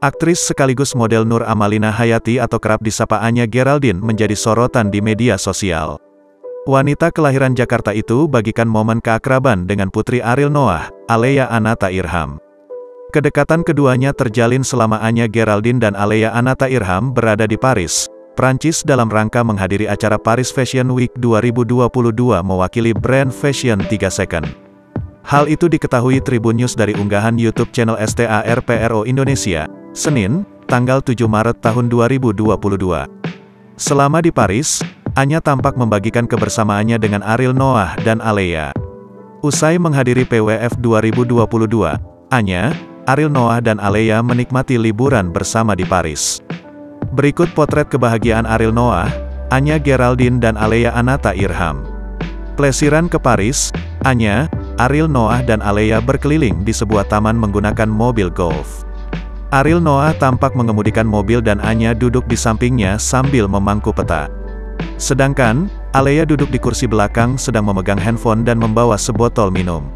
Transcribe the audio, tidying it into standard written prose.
Aktris sekaligus model Nur Amalina Hayati atau kerap disapa Anya Geraldine menjadi sorotan di media sosial. Wanita kelahiran Jakarta itu bagikan momen keakraban dengan putri Ariel Noah, Alea Anata Irham. Kedekatan keduanya terjalin selama Anya Geraldine dan Alea Anata Irham berada di Paris, Prancis dalam rangka menghadiri acara Paris Fashion Week 2022 mewakili brand fashion 3 Second. Hal itu diketahui Tribun News dari unggahan YouTube channel STARPRO Indonesia, Senin, tanggal 7 Maret tahun 2022. Selama di Paris, Anya tampak membagikan kebersamaannya dengan Ariel Noah dan Alea. Usai menghadiri PWF 2022, Anya, Ariel Noah dan Alea menikmati liburan bersama di Paris. Berikut potret kebahagiaan Ariel Noah, Anya Geraldine dan Alea Anata Irham. Plesiran ke Paris, Anya, Ariel Noah dan Alea berkeliling di sebuah taman menggunakan mobil golf. Ariel Noah tampak mengemudikan mobil dan Anya duduk di sampingnya sambil memangku peta. Sedangkan, Alea duduk di kursi belakang sedang memegang handphone dan membawa sebotol minum.